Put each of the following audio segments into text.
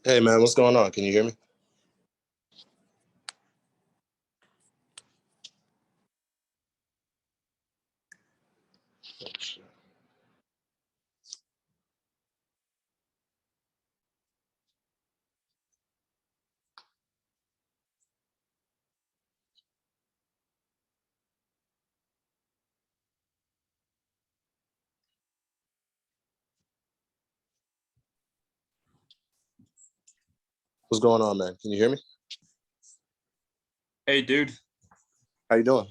Hey man, what's going on? Can you hear me? What's going on, man? Can you hear me? Hey, dude. How you doing?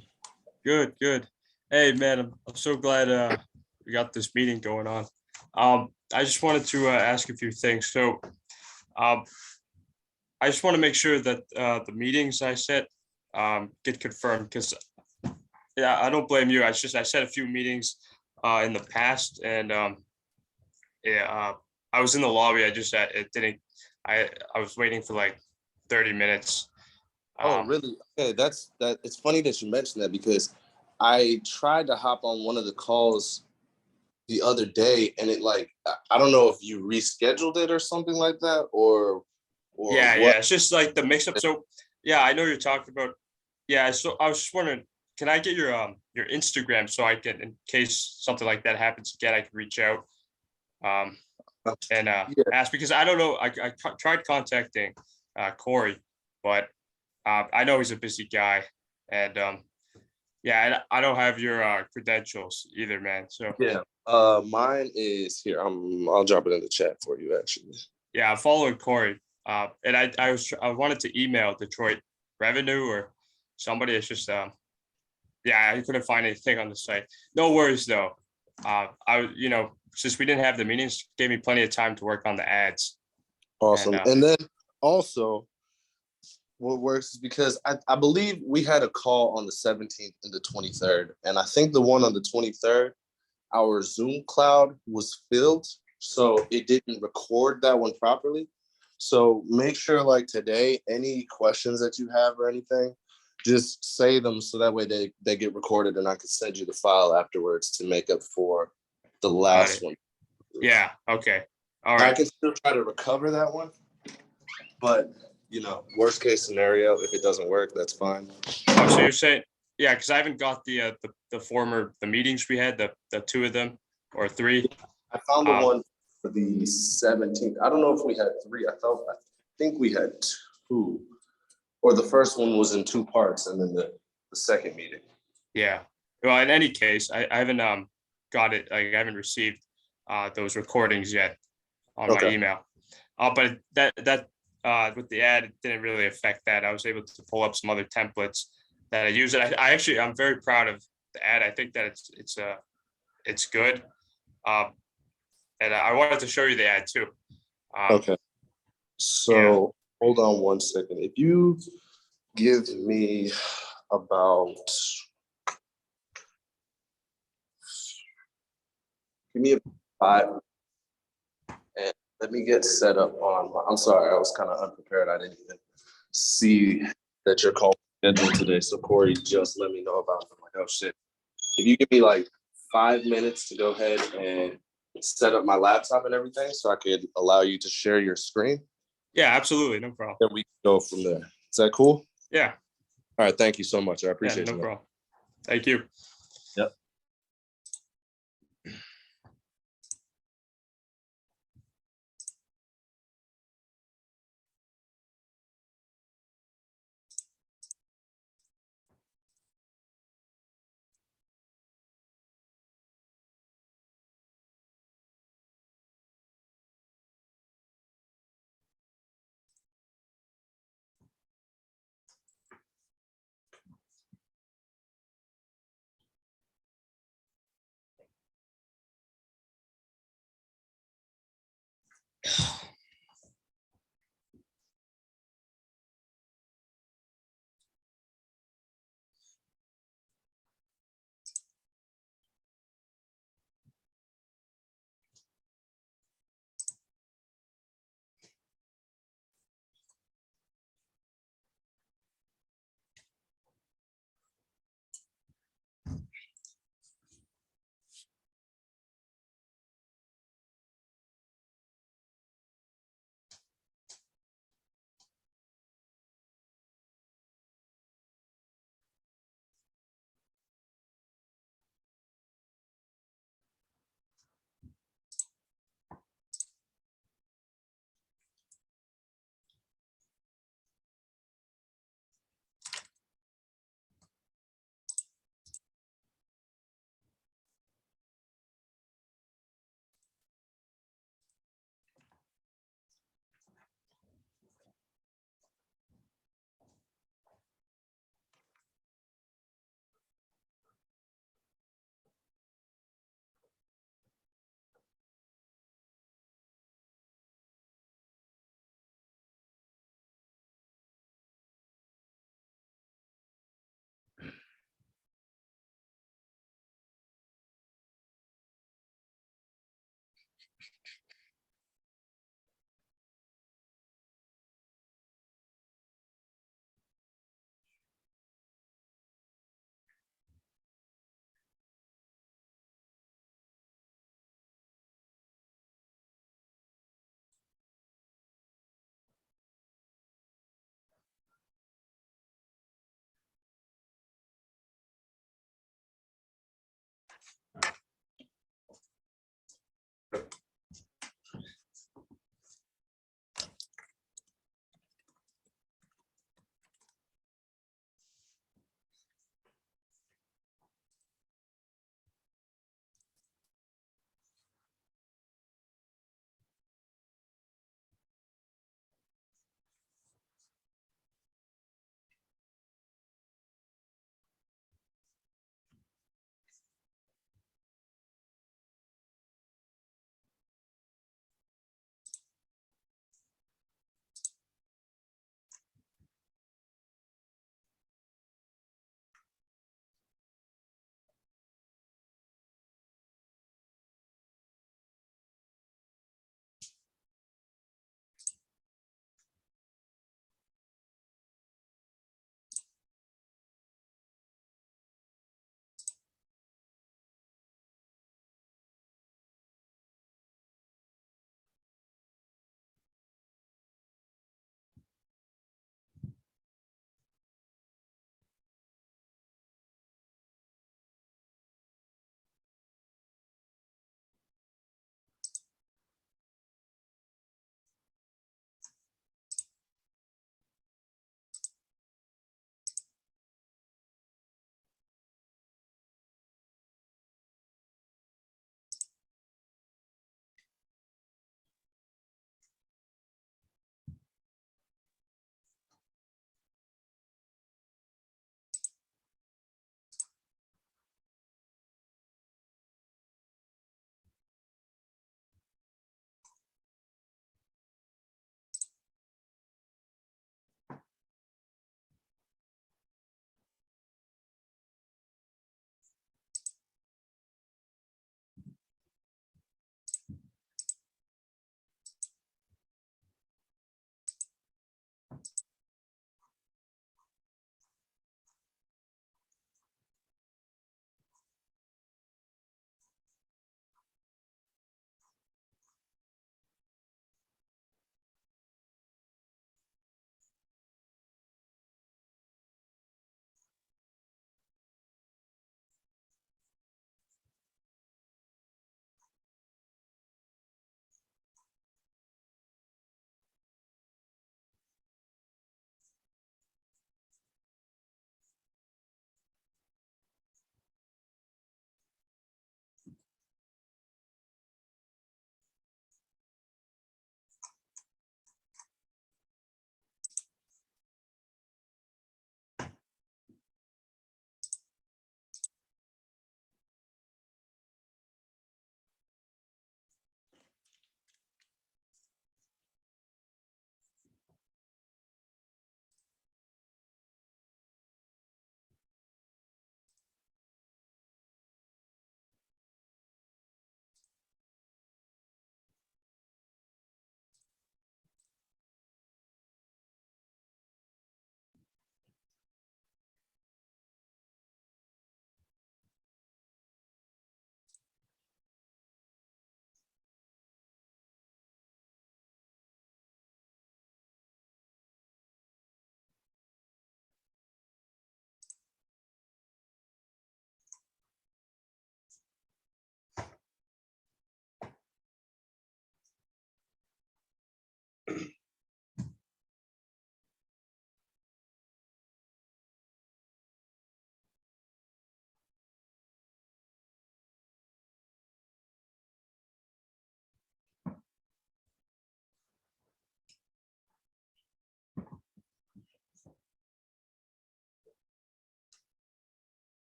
Good, good. Hey, man, I'm so glad we got this meeting going on. I just wanted to ask a few things. So, um, I just want to make sure that the meetings I set get confirmed because yeah, I don't blame you. I set a few meetings in the past, and yeah, I was in the lobby. It didn't. I was waiting for like 30 minutes. Oh, Um, really? Okay, that. It's funny that you mentioned that because I tried to hop on one of the calls the other day, and it like I don't know if you rescheduled it or something like that, or Yeah, what. yeah. It's just like the mix up. So yeah, I know you're talking about. Yeah, so I was just wondering, can I get your Instagram so I can, in case something like that happens again, I can reach out um and Yeah. ask because I don't know. Tried contacting Corey, but I know he's a busy guy, and yeah, and I don't have your credentials either, man. So Yeah. Mine is here. I'll drop it in the chat for you actually. yeah, I'm following Corey. And I wanted to email Detroit Revenue or somebody. It's just yeah, I couldn't find anything on the site. No worries though. Since we didn't have the meetings, gave me plenty of time to work on the ads. And Awesome. And then also what works is because I believe we had a call on the 17th and the 23rd. And I think the one on the 23rd, our Zoom cloud was filled. So it didn't record that one properly. So make sure like today, any questions that you have or anything, just say them so that way they get recorded and I can send you the file afterwards to make up for the got last it. one. Yeah. Okay. All I right. can still try to recover that one, but worst case scenario, if it doesn't work, that's fine. Oh, so you're saying yeah, because I haven't got the meetings we had, the two of them or three. I found the Um, one for the 17th. I don't know if we had three. I think we had two. Or the first one was in two parts, and then the second meeting. yeah. Well, in any case, I haven't got it. Like I haven't received those recordings yet on my Okay. email. But that with the ad, it didn't really affect that. I was able to pull up some other templates that I use. And I'm very proud of the ad. I think that it's good. Um, and I wanted to show you the ad too. Okay. Yeah, So hold on one second. If you give me about give me a 5 and let me get set up on I'm sorry, I was kind of unprepared. I didn't even see that you're calling scheduled today. So Corey just let me know about it. I'm like, oh shit. If you give me like 5 minutes to go ahead and set up my laptop and everything so I could allow you to share your screen, yeah, absolutely, no problem. then we can go from there. Is that cool? Yeah, All right. Thank you so much. I yeah, appreciate no you, man. problem. Thank you. Yep.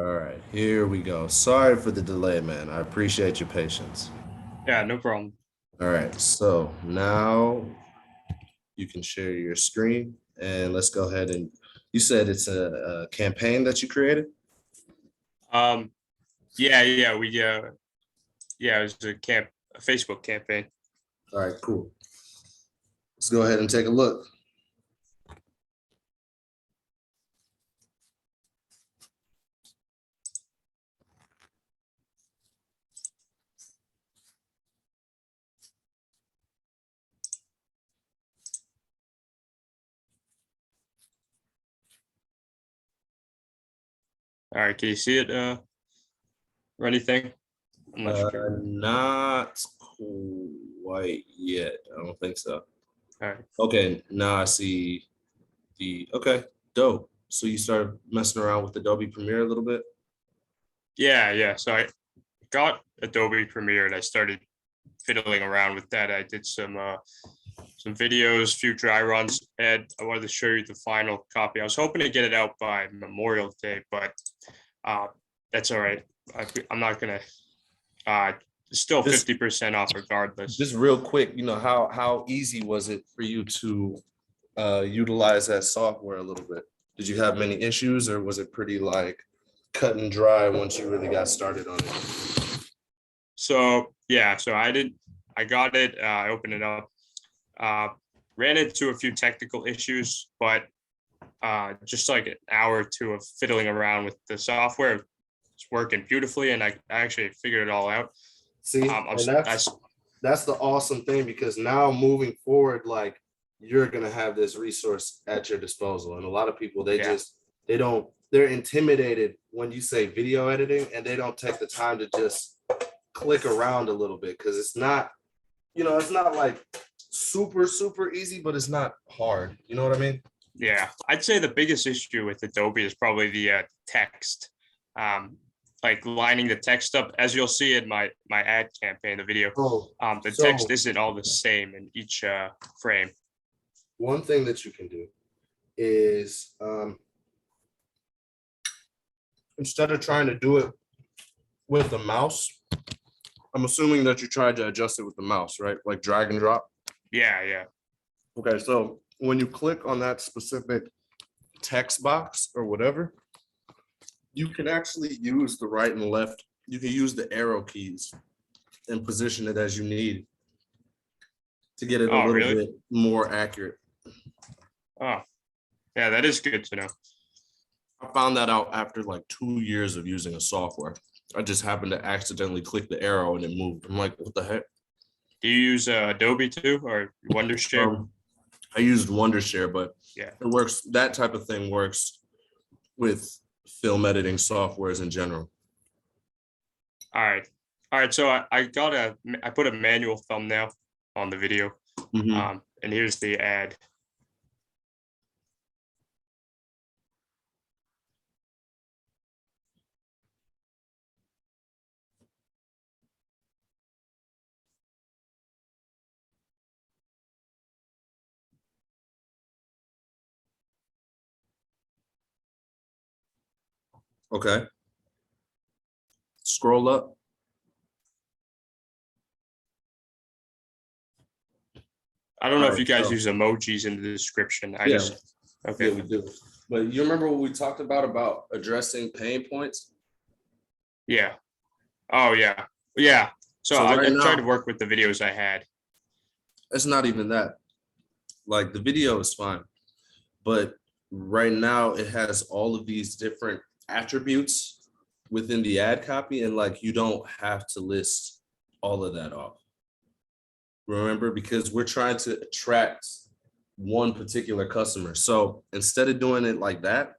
All right, here we go. Sorry for the delay, man. I appreciate your patience. Yeah, no problem. All right, so now you can share your screen and let's go ahead and you said it's a campaign that you created. Um, yeah, yeah, it was a Facebook campaign. All right, cool. Let's go ahead and take a look. All right, can you see it, or anything? I'm not sure. Not quite yet. I don't think so. All right. Okay, now I see okay, dope. So you started messing around with Adobe Premiere a little bit. Yeah. So I got Adobe Premiere and I started fiddling around with that. I did some videos, few dry runs, and I wanted to show you the final copy. I was hoping to get it out by Memorial Day, but uh, that's all right. I'm not gonna. It's still Just- 50% off regardless. Just real quick, how easy was it for you to utilize that software a little bit? Did you have many issues or was it pretty like cut and dry once you really got started on it? So yeah, so I got it. I opened it up. Uh, ran into a few technical issues, but just like an hour or two of fiddling around with the software, it's working beautifully, and I actually figured it all out. See, and that's the awesome thing because now moving forward, like you're gonna have this resource at your disposal. And a lot of people they're intimidated when you say video editing and they don't take the time to just click around a little bit because it's not, it's not like super easy, but it's not hard. You know what I mean? Yeah, I'd say the biggest issue with Adobe is probably the text. Like lining the text up, as you'll see in my ad campaign, the video. The text isn't all the same in each frame. One thing that you can do is instead of trying to do it with the mouse, I'm assuming that you tried to adjust it with the mouse, right? Like drag and drop. Yeah. Okay, so when you click on that specific text box or whatever, you can actually use the right and left. You can use the arrow keys and position it as you need to get it a little bit more accurate. Oh, yeah, that is good to know. I found that out after like 2 years of using a software. I just happened to accidentally click the arrow and it moved. I'm like, what the heck? Do you use Adobe too or Wondershare? I used Wondershare, but yeah, it works. That type of thing works with film editing softwares in general. All right. So I put a manual thumbnail on the video, and here's the ad. Okay. Scroll up. I don't know if you guys use emojis in the description. Okay. Yeah, we do. But you remember what we talked about addressing pain points? Yeah. Oh, yeah. Yeah. So I tried to work with the videos I had. It's not even that. Like the video is fine, but right now it has all of these different attributes within the ad copy, and like you don't have to list all of that off. Remember, because we're trying to attract one particular customer. So instead of doing it like that,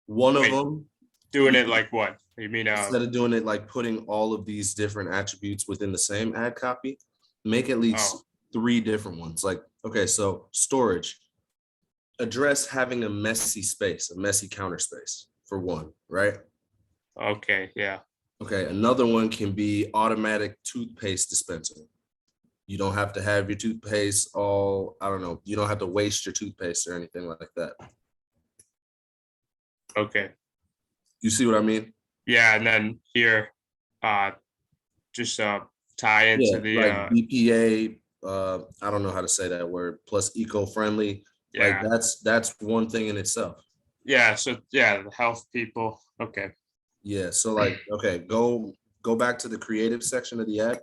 one of them doing it like what? You mean instead of doing it like putting all of these different attributes within the same ad copy, make at least 3 different ones. Like, okay, so storage, address having a messy space, a messy counter space for one, right? Okay, yeah. Okay, another one can be automatic toothpaste dispenser. You don't have to have your toothpaste all, I don't know, you don't have to waste your toothpaste or anything like that. Okay. You see what I mean? Yeah, and then here, just tie into the Like BPA, I don't know how to say that word, plus eco-friendly. Like yeah. that's one thing in itself. Yeah, so yeah, the health people. Okay. Yeah. So like, okay, go back to the creative section of the ad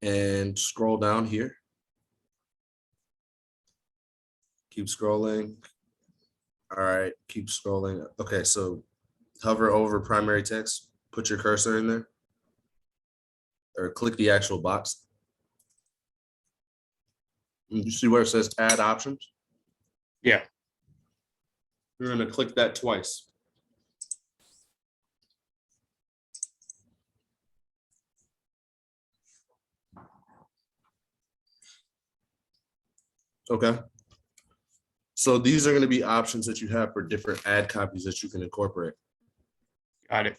and scroll down here. Keep scrolling. All right, keep scrolling. Okay, so hover over primary text, put your cursor in there, or click the actual box. And you see where it says add options? Yeah. You're gonna click that twice. Okay. So these are gonna be options that you have for different ad copies that you can incorporate. Got it.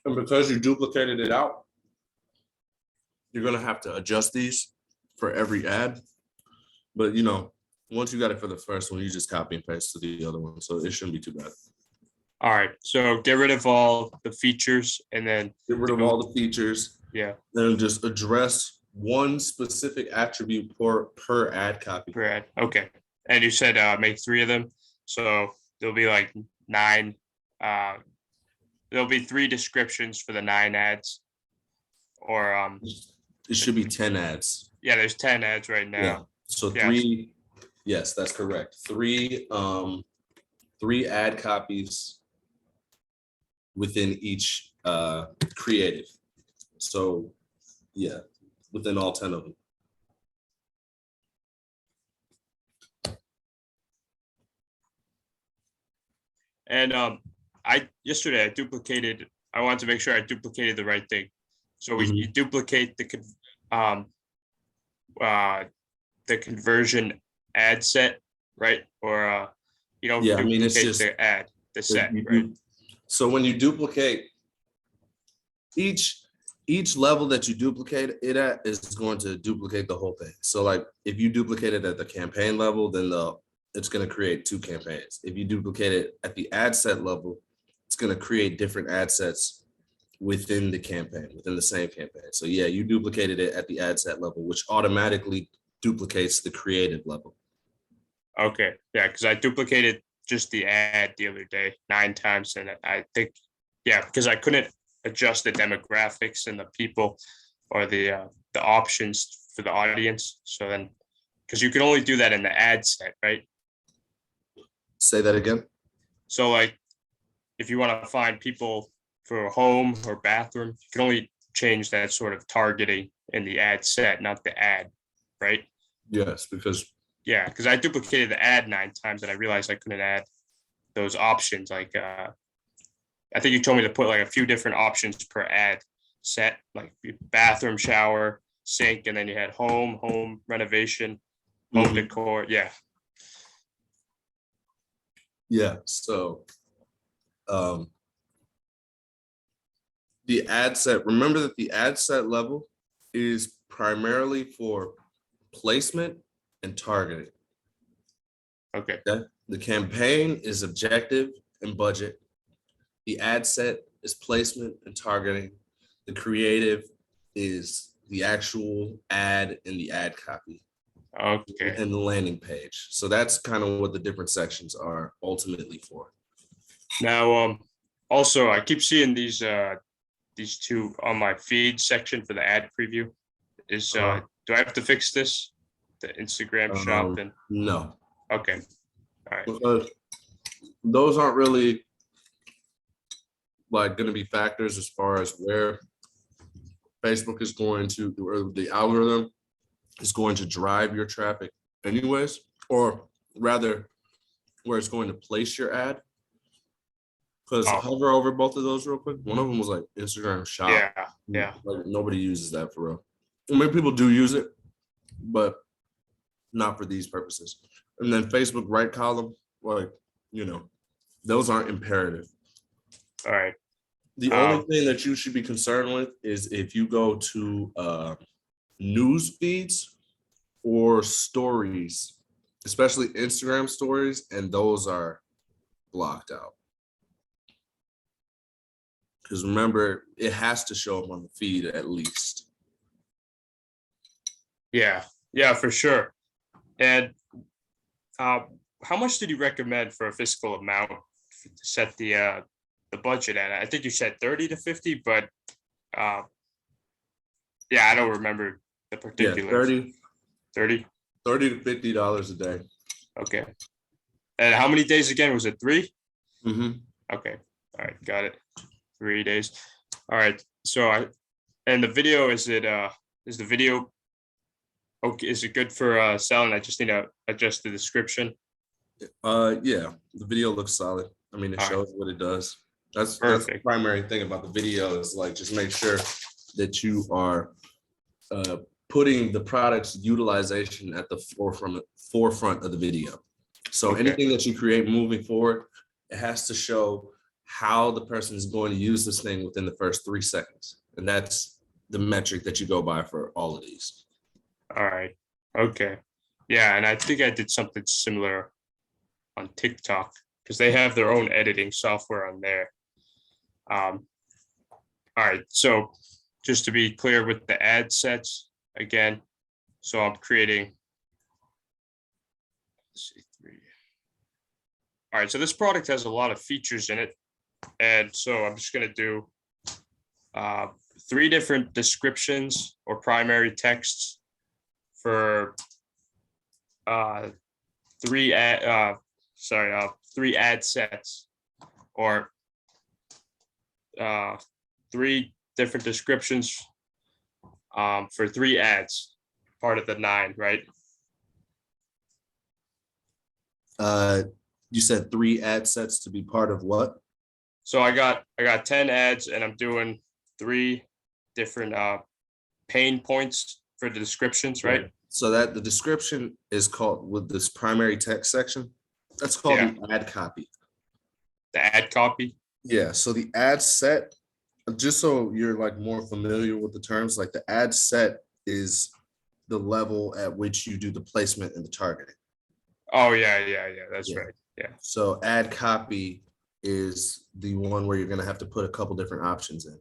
And because you duplicated it out, you're gonna have to adjust these for every ad. But you know, once you got it for the first one, you just copy and paste to the other one. So it shouldn't be too bad. All right. So get rid of all the features and then Get rid of all the features, yeah, then just address one specific attribute per ad copy. per ad. Okay. And you said make 3 of them. So there'll be like 9. There'll be 3 descriptions for the 9 ads. Or It should be 10 ads. yeah, there's 10 ads right now. Yeah. So Yeah. 3, yes, that's correct. 3 ad copies within each creative. So yeah, within all 10 of them. And yesterday I duplicated. I wanted to make sure I duplicated the right thing. So you duplicate the conversion ad set, right? Or you don't Yeah, I mean, it's duplicate just the set, you right? So when you duplicate each level that you duplicate it at is going to duplicate the whole thing. So like if you duplicate it at the campaign level, then it's going to create 2 campaigns. If you duplicate it at the ad set level, it's going to create different ad sets within the campaign, within the same campaign. So yeah, you duplicated it at the ad set level, which automatically duplicates the creative level. Okay, yeah, because I duplicated just the ad the other day 9 times, and I think yeah, because I couldn't adjust the demographics and the people or the options for the audience. So then, because you can only do that in the ad set, right? Say that again. So like, if you want to find people for home or bathroom, you can only change that sort of targeting in the ad set, not the ad, right? Yes, because yeah, because I duplicated the ad 9 times and I realized I couldn't add those options. Like I think you told me to put like a few different options per ad set, like bathroom, shower, sink, and then you had home renovation, home decor. Yeah. Yeah. So the ad set, remember that the ad set level is primarily for placement and targeting. Okay. The campaign is objective and budget. The ad set is placement and targeting. The creative is the actual ad and the ad copy. Okay. And the landing page. So that's kind of what the different sections are ultimately for. Now, also I keep seeing these 2 on my feed section for the ad preview. Is do I have to fix this? The Instagram shop and no. Okay. All right. Because those aren't really like going to be factors as far as where Facebook is going to, or the algorithm is going to drive your traffic anyways, or rather where it's going to place your ad. Because hover over both of those real quick. One of them was like Instagram shop. Yeah. Like nobody uses that for real. I mean, people do use it, but not for these purposes. And then Facebook right column, like, those aren't imperative. All right. The only thing that you should be concerned with is if you go to news feeds or stories, especially Instagram stories, and those are blocked out. Because remember, it has to show up on the feed at least. Yeah, for sure. And how much did you recommend for a fiscal amount to set the budget at? I think you said 30 to 50, but I don't remember the Yeah, particulars. 30. $30 to $50 a day. Okay. And how many days again? Was it 3? Mm-hmm. Okay. All right. Got it. 3 days. All right. So and the video, is the video okay? Is it good for selling? I just need to adjust the description. Yeah, the video looks solid. I mean, it All right. shows what it does. That's the Perfect. primary thing about the video is like just make sure that you are putting the product's utilization at the forefront of the video. So Okay. anything that you create moving forward, it has to show how the person is going to use this thing within the first 3 seconds. And that's the metric that you go by for all of these. All right. Okay. Yeah, and I think I did something similar on TikTok because they have their own editing software on there. All right. So just to be clear with the ad sets again, so I'm creating. Let's see, 3. All right. So this product has a lot of features in it, and so I'm just gonna do 3 different descriptions or primary texts for 3 ad sets, or 3 different descriptions for 3 ads, part of the 9, right? You said 3 ad sets to be part of what? So I got 10 ads, and I'm doing 3 different pain points for the descriptions, right? So that the description is called, with this primary text section, that's called the ad copy. The ad copy. Yeah. So the ad set, just so you're like more familiar with the terms, like the ad set is the level at which you do the placement and the targeting. Oh yeah. That's right. Yeah. So ad copy is the one where you're going to have to put a couple different options in.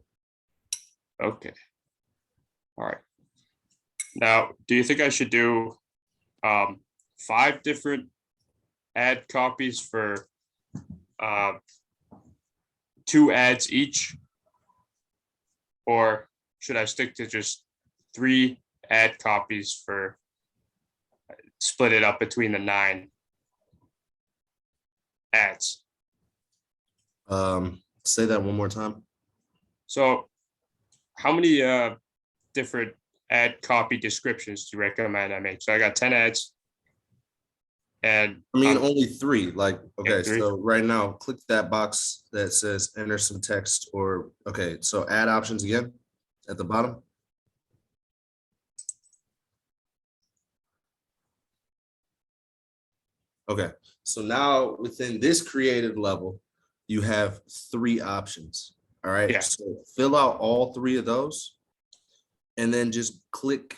Okay. All right. Now, do you think I should do 5 different ad copies for 2 ads each? Or should I stick to just 3 ad copies for, split it up between the 9 ads? Say that one more time. So how many different ad copy descriptions do you recommend I make? So I got 10 ads. And I mean, only 3. Like, okay, 3. So right now, click that box that says enter some text, or okay, so add options again at the bottom. Okay, so now within this creative level, you have 3 options. All right. Yeah. So fill out all 3 of those, and then just click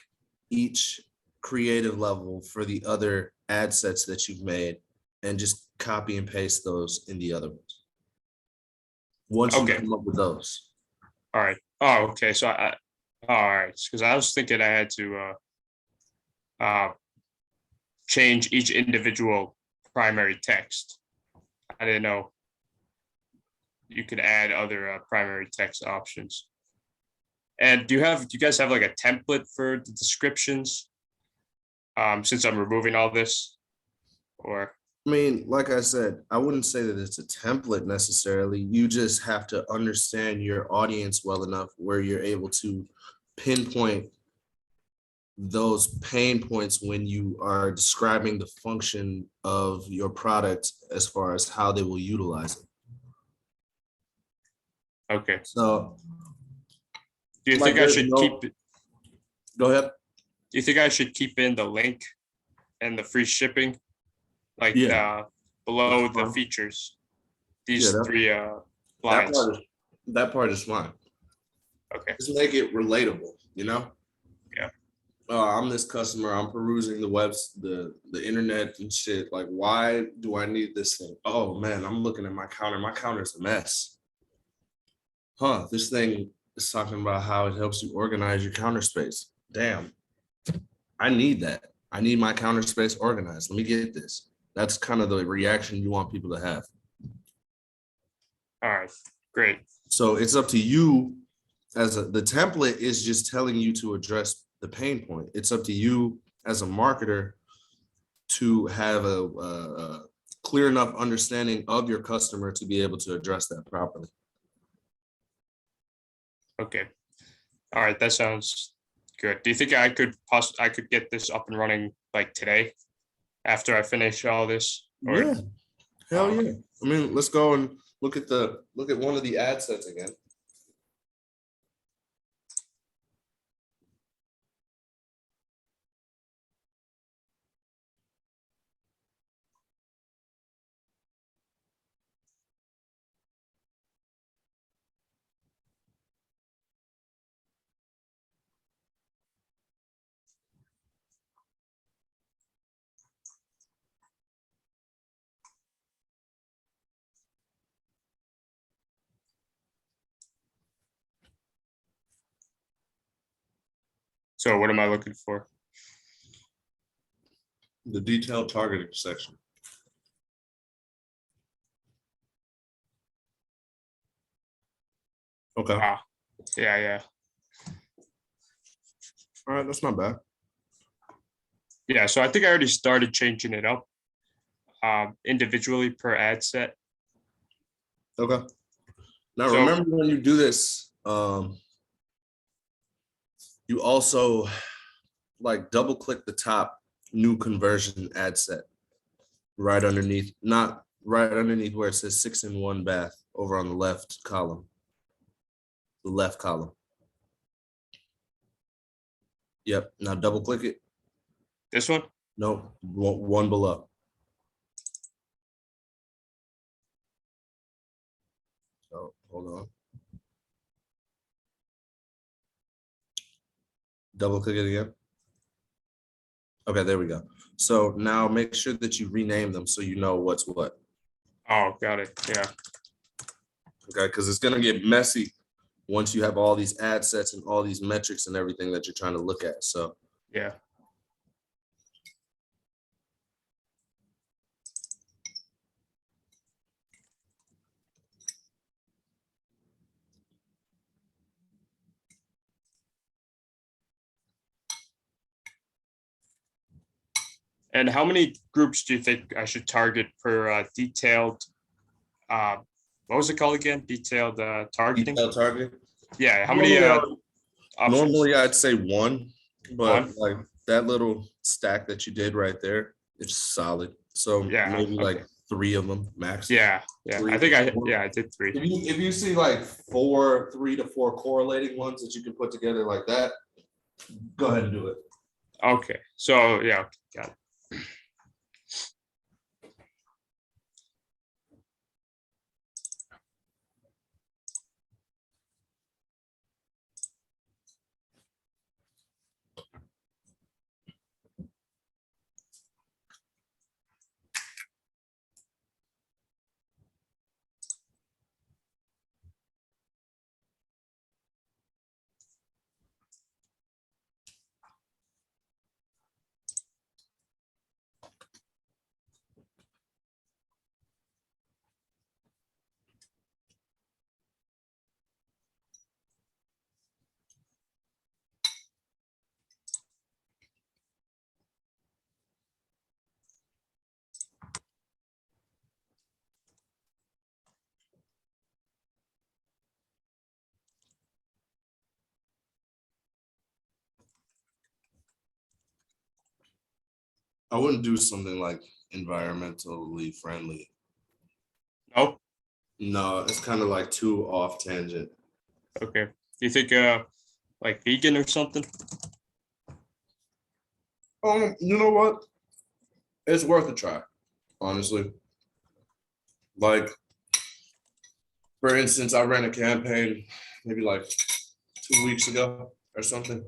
each creative level for the other ad sets that you've made, and just copy and paste those in the other ones. Once you come up with those. All right. Oh, okay. So all right. Because I was thinking I had to change each individual primary text. I didn't know you could add other primary text options. And do you guys have like a template for the descriptions? Since I'm removing all this, or? I mean, like I said, I wouldn't say that it's a template necessarily. You just have to understand your audience well enough where you're able to pinpoint those pain points when you are describing the function of your product as far as how they will utilize it. Okay. So do you think I should keep it? Go ahead. Do you think I should keep in the link and the free shipping, like below the features? These 3 lines. That part is fine. Okay. Just make it relatable, you know? Yeah. I'm this customer, I'm perusing the webs, the internet and shit. Like, why do I need this thing? Oh man, I'm looking at my counter. My counter's a mess. Huh, this thing is talking about how it helps you organize your counter space. Damn, I need that. I need my counter space organized. Let me get this. That's kind of the reaction you want people to have. All right. Great. So it's up to you the template is just telling you to address the pain point. It's up to you as a marketer to have a clear enough understanding of your customer to be able to address that properly. Okay. All right. That sounds good. Do you think I could get this up and running like today after I finish all this? Or Yeah, hell yeah. I mean, let's go and look at one of the ad sets again. so what am I looking for? The detailed targeting section. Okay. Ah, yeah. All right, that's not bad. Yeah, so I think I already started changing it up individually per ad set. Okay. Now So- remember when you do this, you also like double click the top new conversion ad set right underneath, not right underneath where it says 6-in-1 bath over on the left column. The left column. Yep. Now double click it. This one? No, one below. Oh, hold on. Double click it again. Okay, there we go. So now make sure that you rename them so you know what's what. Oh, got it. Yeah. Okay, because it's gonna get messy once you have all these ad sets and all these metrics and everything that you're trying to look at. So Yeah. And how many groups do you think I should target per detailed? What was it called again? Detailed targeting. detailed targeting. Yeah. How many options? Normally I'd say one, but One? like that little stack that you did right there, it's solid. So Yeah, maybe okay. like 3 of them max. Yeah. Three. I think I did 3. If you see like 3 to 4 correlating ones that you can put together like that, go ahead and do it. Okay. So yeah, got it. I wouldn't do something like environmentally friendly. Oh, No, it's kind of like too off tangent. okay. Do you think like vegan or something? You know what? It's worth a try, honestly. Like, For instance, I ran a campaign maybe like 2 weeks ago or something,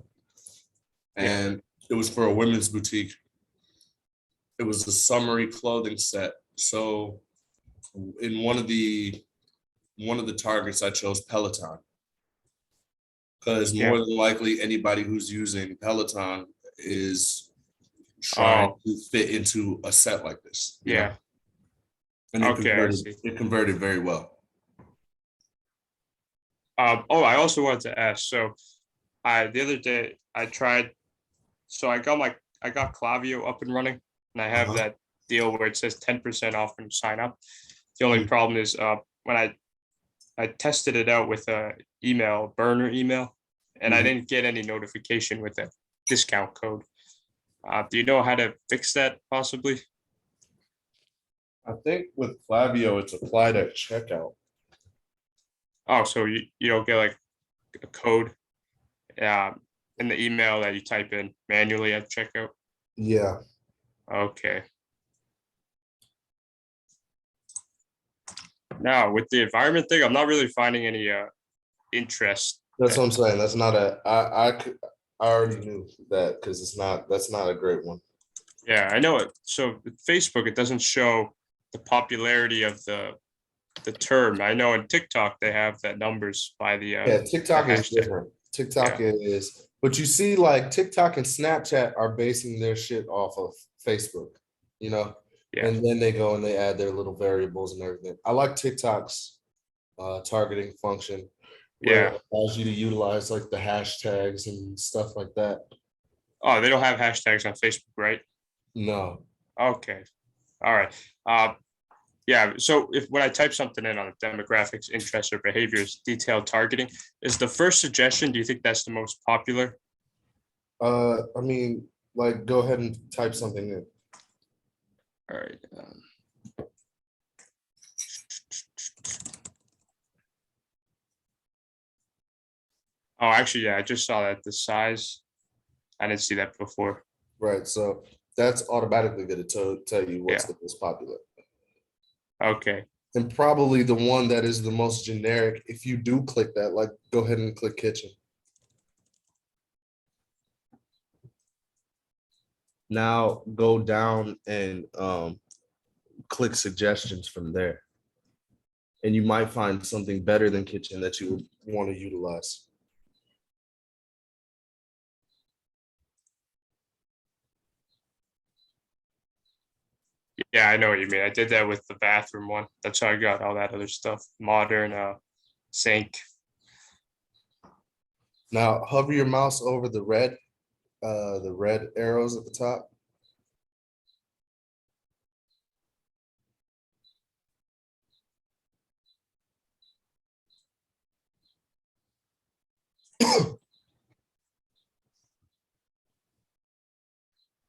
Yeah. and it was for a women's boutique. It was a summery clothing set. So in one of the targets, I chose Peloton because Yeah. more than likely anybody who's using Peloton is trying Oh, to fit into a set like this, yeah. and it Okay, I converted. see. It converted very well. Oh, I also wanted to ask. So, the other day I tried. So I got Klaviyo up and running, and I have Uh-huh. that deal where it says 10% off when you sign up. The only Mm. problem is when I tested it out with a email burner email, and I Mhm. didn't get any notification with a discount code. Do you know how to fix that possibly? I think with Flavio, it's applied at checkout. Oh, so you don't get like a code in the email that you type in manually at checkout? Yeah, Okay. Now with the environment thing, I'm not really finding any interest. that's what I'm saying. That's not a. I already knew that because it's not. That's not a great one. Yeah, I know it. So with Facebook, it doesn't show the popularity of the term. I know in TikTok they have that numbers by Yeah, the TikTok is hashtag. different. TikTok Yeah. is, but you see, like TikTok and Snapchat are basing their shit off of Facebook, you know, Yeah. and then they go and they add their little variables and everything. I like TikTok's targeting function where Yeah. it allows you to utilize like the hashtags and stuff like that. Oh, they don't have hashtags on Facebook, right? No, Okay. All right. Uh, yeah. So if when I type something in on demographics, interests, or behaviors, detailed targeting is the first suggestion. Do you think that's the most popular? I mean, like go ahead and type something in. All right. Oh, actually, yeah, I just saw that the size. I didn't see that before. Right. So that's automatically going to tell you what's Yeah. the most popular. Okay. And probably the one that is the most generic. If you do click that, like go ahead and click kitchen. Now go down and click suggestions from there. And you might find something better than kitchen that you would want to utilize. Yeah, I know what you mean. I did that with the bathroom one. That's how I got all that other stuff. Modern sink. Now hover your mouse over the red arrows at the top.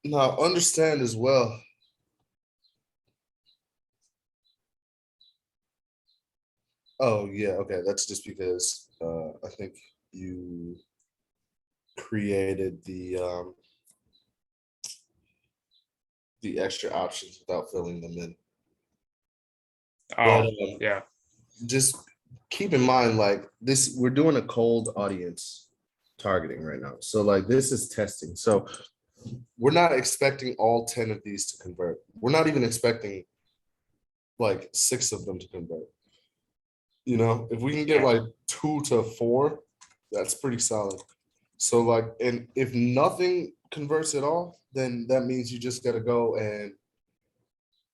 Now understand as well. Oh yeah, okay. That's just because I think you created the extra options without filling them in. But Oh, yeah. just keep in mind, like this, we're doing a cold audience targeting right now. So like this is testing. So we're not expecting all 10 of these to convert. We're not even expecting like 6 of them to convert. You know, if we can get Yeah. like 2 to 4, that's pretty solid. So like, and if nothing converts at all, then that means you just got to go and,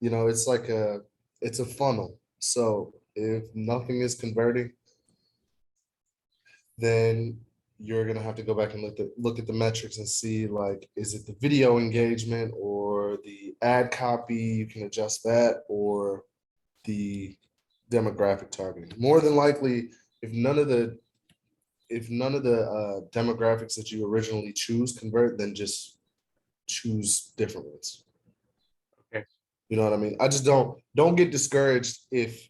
it's like it's a funnel. So if nothing is converting, then you're gonna have to go back and look at the metrics and see, like, is it the video engagement or the ad copy? You can adjust that, or the demographic targeting. More than likely, if none of the demographics that you originally choose convert, then just choose different ones. Okay. You know what I mean? I just don't get discouraged if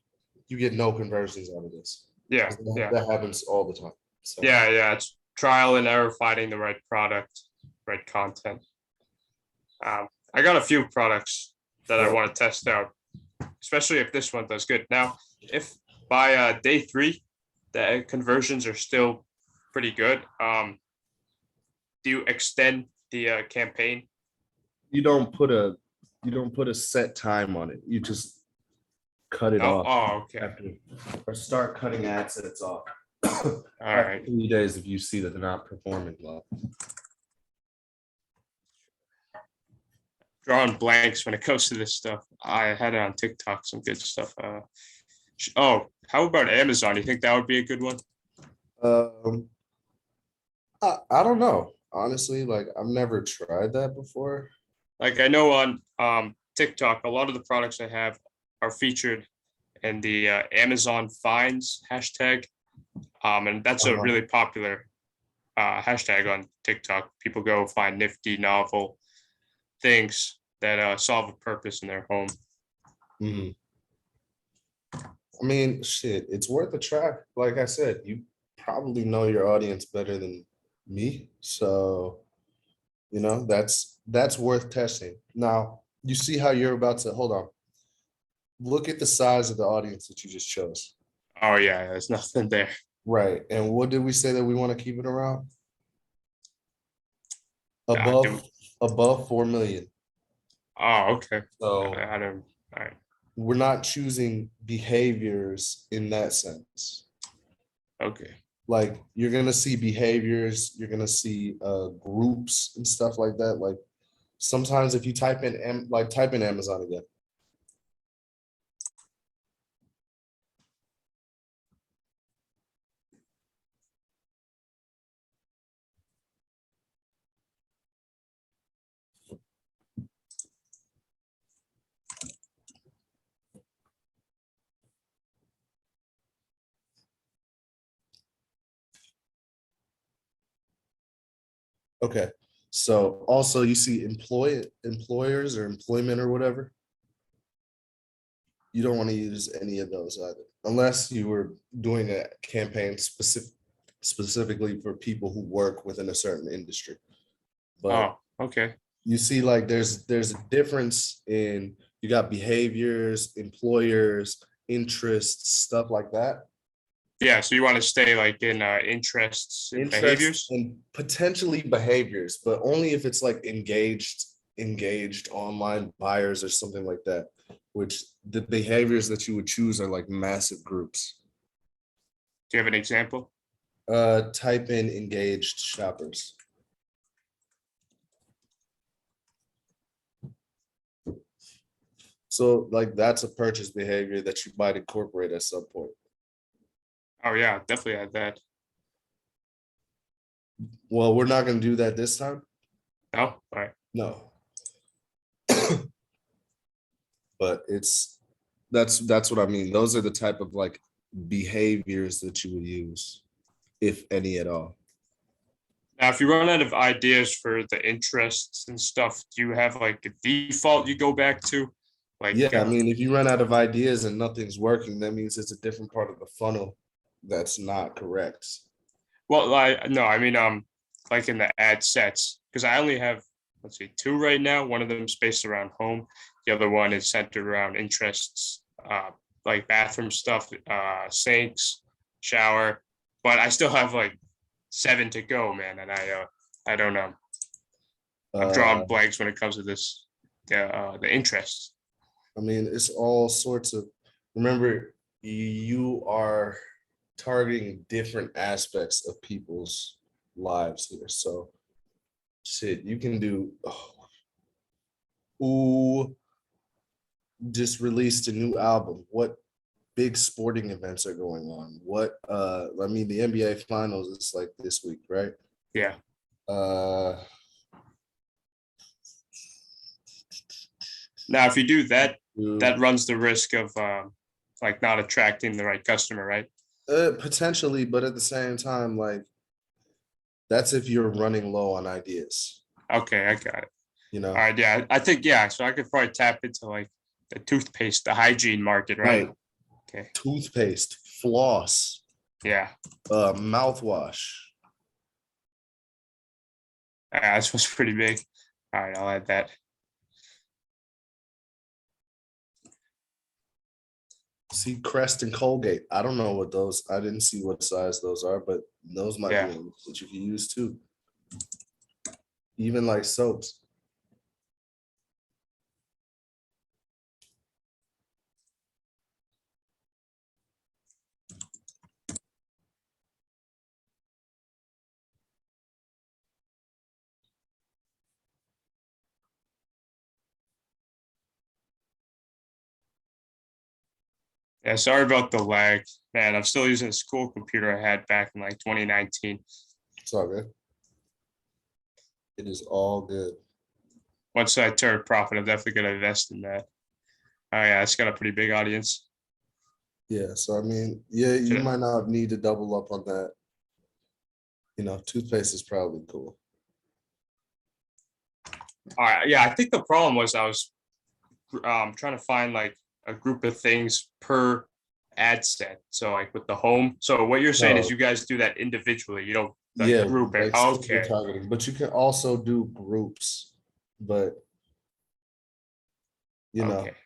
you get no conversions out of this. Yeah. 'Cause That Yeah. that happens all the time. So Yeah. Yeah. It's trial and error, finding the right product, right content. I got a few products that I right. want to test out, especially if this one does good. Now, if by day 3, the conversions are still pretty good. Do you extend the campaign? You don't put a set time on it. You just cut it No? off Oh, okay. after, or start cutting ad sets off. All After right. 3 days if you see that they're not performing well. Drawing blanks when it comes to this stuff. I had it on TikTok, some good stuff. Oh, how about Amazon? You think that would be a good one? Um, I don't know. Honestly, like I've never tried that before. Like I know on TikTok, a lot of the products I have are featured in the Amazon finds hashtag. And that's a Uh-huh. really popular hashtag on TikTok. People go find nifty, novel things that solve a purpose in their home. Mhm. I mean, shit, it's worth a try. Like I said, you probably know your audience better than me. So, that's worth testing. Now, you see how you're about to hold on. Look at the size of the audience that you just chose. Oh yeah, there's nothing there. Right. And what did we say that we want to keep it around? Uh, do, Above 4 million. oh, okay. So I don't. All right. we're not choosing behaviors in that sense. Okay. Like you're gonna see behaviors, you're gonna see groups and stuff like that. Like sometimes if you type in Amazon again. Okay. So also you see employers or employment or whatever. You don't want to use any of those either, unless you were doing a campaign specifically for people who work within a certain industry. But Oh, okay. you see, like there's a difference in you got behaviors, employers, interests, stuff like that. Yeah. So you want to stay like in interests and Interests behaviors? and potentially behaviors, but only if it's like engaged online buyers or something like that, which the behaviors that you would choose are like massive groups. Do you have an example? Type in engaged shoppers. So like that's a purchase behavior that you might incorporate at some point. Oh yeah, definitely had that. Well, we're not going to do that this time. No, all right. No. But that's what I mean. Those are the type of like behaviors that you would use, if any at all. Now, if you run out of ideas for the interests and stuff, do you have like a default you go back to? Like, Yeah, I mean, if you run out of ideas and nothing's working, that means it's a different part of the funnel that's not correct. well, like, no, I mean, like in the ad sets, because I only have, let's see, 2 right now. One of them is based around home. The other one is centered around interests, like bathroom stuff, sinks, shower. But I still have like 7 to go, man, and I don't know. I'm drawing Uh, blanks when it comes to this, the interests. I mean, it's all sorts of. Remember, you are targeting different aspects of people's lives here. So, shit, you can do. Oh, who just released a new album? What big sporting events are going on? What? I mean, the NBA Finals is like this week, right? Yeah. Uh, Now, if you do that, Ooh. that runs the risk of like not attracting the right customer, right? Potentially, but at the same time, like that's if you're running low on ideas, Okay, I got it. you All know? right, yeah, I think yeah. So I could probably tap into like the toothpaste, the hygiene market, right? Right. Okay, Toothpaste, floss, yeah, mouthwash. this was pretty big. All right, I'll add that. See Crest and Colgate. I don't know what those. I didn't see what size those are, but those might Yeah. be ones that you can use too. Even like soaps. Yeah, sorry about the lag, man. I'm still using a school computer I had back in like 2019. It's all good. It is all good. Once I turn profit, I'm definitely gonna invest in that. Oh yeah, it's got a pretty big audience. Yeah. So I mean, yeah, you Should- might not need to double up on that. You know, toothpaste is probably cool. All right, yeah, I think the problem was I was trying to find like a group of things per ad set. So like with the home. So what you're saying is No. you guys do that individually. You don't like Yeah, group it. like single Okay. targeting, but you can also do groups. But you know, Okay.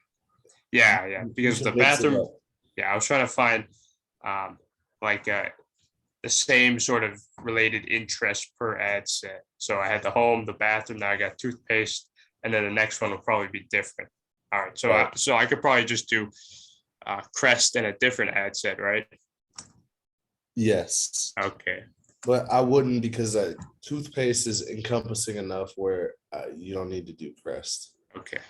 Yeah, yeah. you Because the can mix it bathroom, up. yeah, I was trying to find um like the same sort of related interest per ad set. So I had the home, the bathroom, now I got toothpaste, and then the next one will probably be different. All right. So Right. so I could probably just do Crest and a different ad set, right? Yes. Okay. But I wouldn't because toothpaste is encompassing enough where you don't need to do Crest. Okay.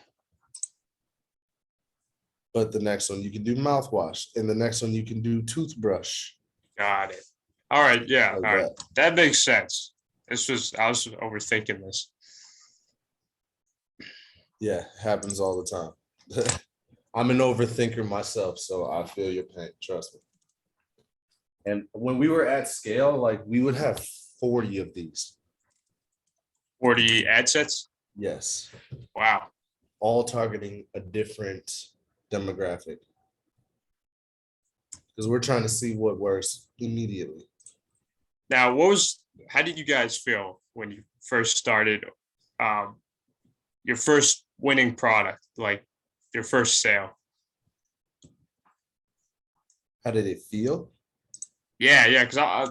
But the next one you can do mouthwash, and the next one you can do toothbrush. Got it. All right. Yeah. Like All right. that. That makes sense. I was overthinking this. Yeah, happens all the time. I'm an overthinker myself, so I feel your pain. Trust me. And when we were at scale, like we would have 40 of these. 40 ad sets. Yes. Wow. All targeting a different demographic. Because we're trying to see what works immediately. Now, how did you guys feel when you first started your first winning product, like your first sale? How did it feel? Yeah, yeah. Because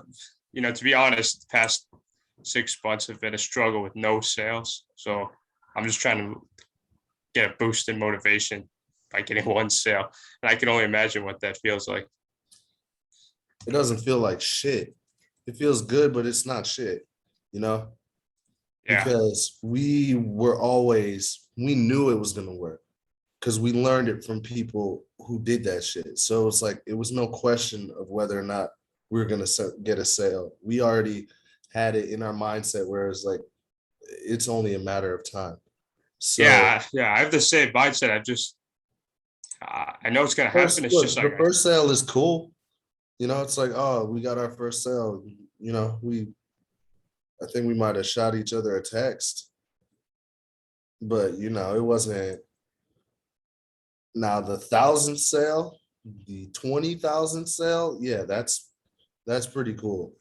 to be honest, the past 6 months have been a struggle with no sales. So I'm just trying to get a boost in motivation by getting one sale. And I can only imagine what that feels like. It doesn't feel like shit. It feels good, but it's not shit, you know? Yeah. Because we knew it was gonna work because we learned it from people who did that shit. So it's like it was no question of whether or not we were gonna get a sale. We already had it in our mindset where it's like it's only a matter of time. So Yeah. I have the same mindset. I know it's gonna happen. It's just like the first sale is cool. You know, it's like, oh, we got our first sale. You know, I think we might have shot each other a text, but you know, it wasn't. Now the 1,000 sale, the 20,000 sale, yeah, that's pretty cool.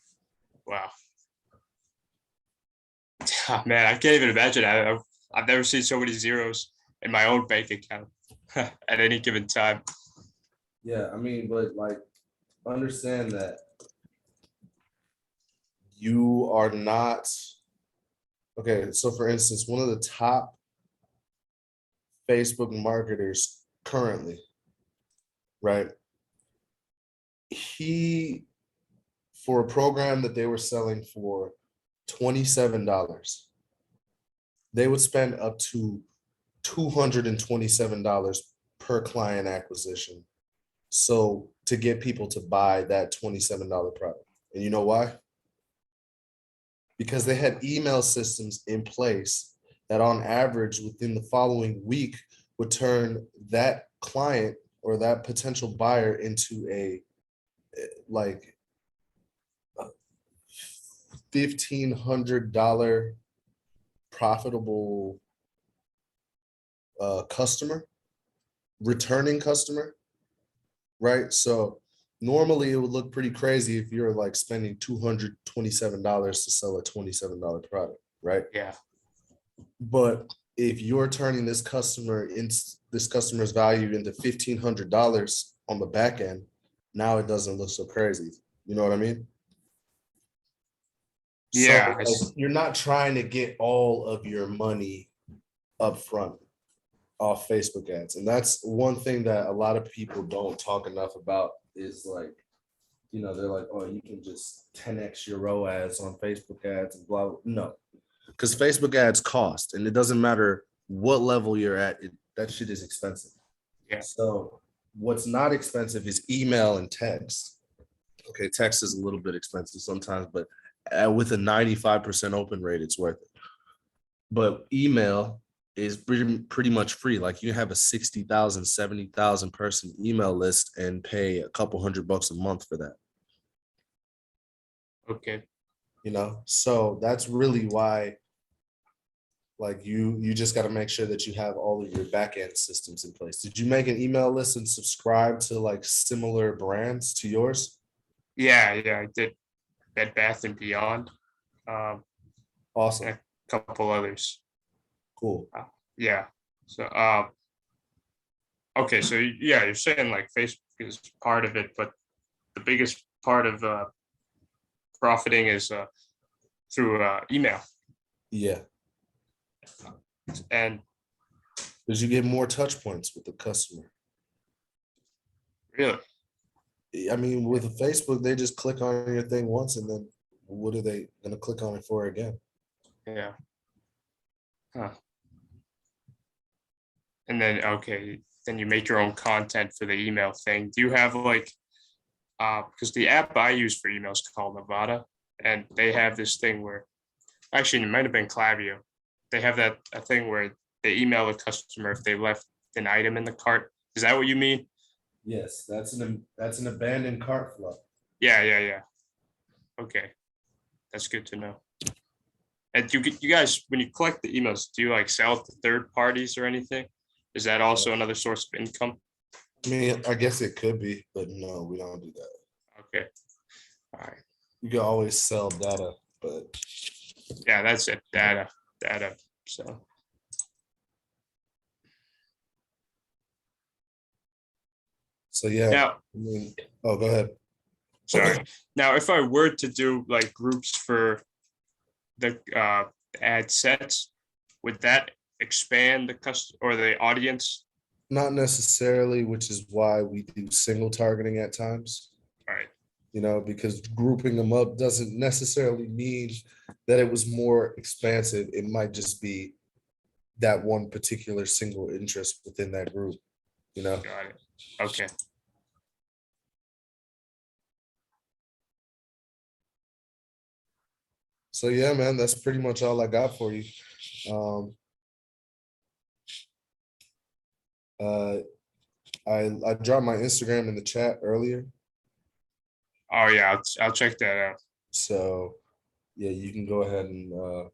wow. Man, I can't even imagine. I've never seen so many zeros in my own bank account at any given time. Yeah, I mean, but like, understand that you are not okay. So, for instance, one of the top Facebook marketers currently, right? He, for a program that they were selling for $27, they would spend up to $227 per client acquisition. So to get people to buy that $27 product. And you know why? Because they had email systems in place that on average within the following week would turn that client or that potential buyer into a like $1,500 profitable customer, returning customer, right? So normally it would look pretty crazy if you're like spending $227 to sell a $27 product, right? Yeah. But if you're turning this customer's value into $1,500 on the back end, now it doesn't look so crazy. You know what I mean? So Yeah, like, you're not trying to get all of your money up front off Facebook ads. And that's one thing that a lot of people don't talk enough about is like, they're like, oh, you can just 10x your ROAS on Facebook ads and blah, blah. No, because Facebook ads cost, and it doesn't matter what level you're at, that shit is expensive. Yeah. So what's not expensive is email and text. Okay, text is a little bit expensive sometimes, but with a 95% open rate, it's worth it. But email is pretty much free. Like you have a 60,000, 70,000 person email list and pay a couple $100 a month for that. okay. So that's really why, like you just got to make sure that you have all of your back end systems in place. Did you make an email list and subscribe to like similar brands to yours? Yeah, I did Bed Bath and Beyond, Awesome. and a couple others. Cool. Yeah. So okay, so yeah, you're saying like Facebook is part of it, but the biggest part of profiting is through email. Yeah. And Because you get more touch points with the customer. really, I mean, with Facebook, they just click on your thing once, and then what are they going to click on it for again? yeah. Huh. And then okay, then you make your own content for the email thing. Do you have like because the app I use for email is called Nevada, and they have this thing where actually it might have been Klaviyo. They have that a thing where they email the customer if they left an item in the cart. Is that what you mean? Yes, that's an abandoned cart flow. Yeah. Okay, that's good to know. And you guys, when you collect the emails, do you like sell it to third parties or anything? Is that also another source of income? I mean, I guess it could be, but no, we don't do that. Okay, all right. You can always sell data, but Yeah, that's it. Data. So yeah. now, I mean, oh, go ahead. sorry. Now, if I were to do like groups for the ad sets, would that expand the customer or the audience? Not necessarily, which is why we do single targeting at times. All right. Because grouping them up doesn't necessarily mean that it was more expansive. It might just be that one particular single interest within that group, Got it. Okay. So yeah, man, that's pretty much all I got for you. I dropped my Instagram in the chat earlier. Oh yeah, I'll check that out. So yeah, you can go ahead and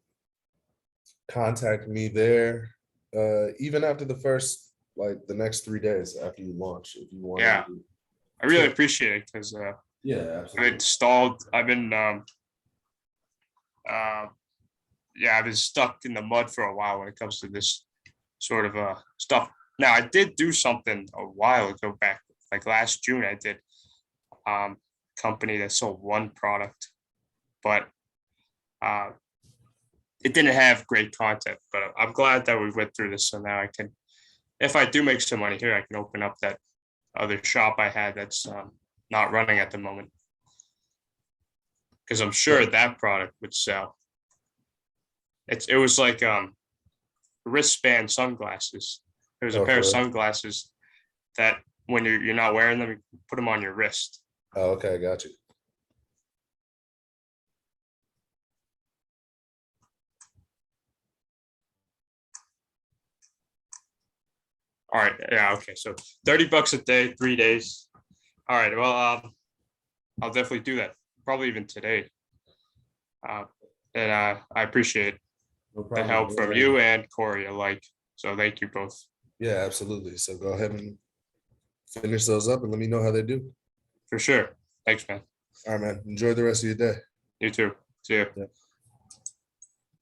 contact me there. Even after the next 3 days after you launch, if you want. Yeah, I really appreciate it because Yeah, I've absolutely. been stalled. I've been I've been stuck in the mud for a while when it comes to this sort of stuff. Now I did do something a while ago back, like last June. I did company that sold one product, but it didn't have great content. But I'm glad that we went through this, so now I can, if I do make some money here, I can open up that other shop I had that's not running at the moment, because I'm sure that product would sell. It was like wristband sunglasses. It was a pair of sunglasses that when you're not wearing them, you put them on your wrist. Oh, okay, got you. All right. Yeah. Okay. So $30 a day, 3 days. All right. Well, I'll definitely do that. Probably even today. And I appreciate No the problem. help from you and Corey alike. So thank you both. Yeah, absolutely. So go ahead and finish those up and let me know how they do. For sure. Thanks, man. All right, man. Enjoy the rest of your day. You too. See you. Yeah.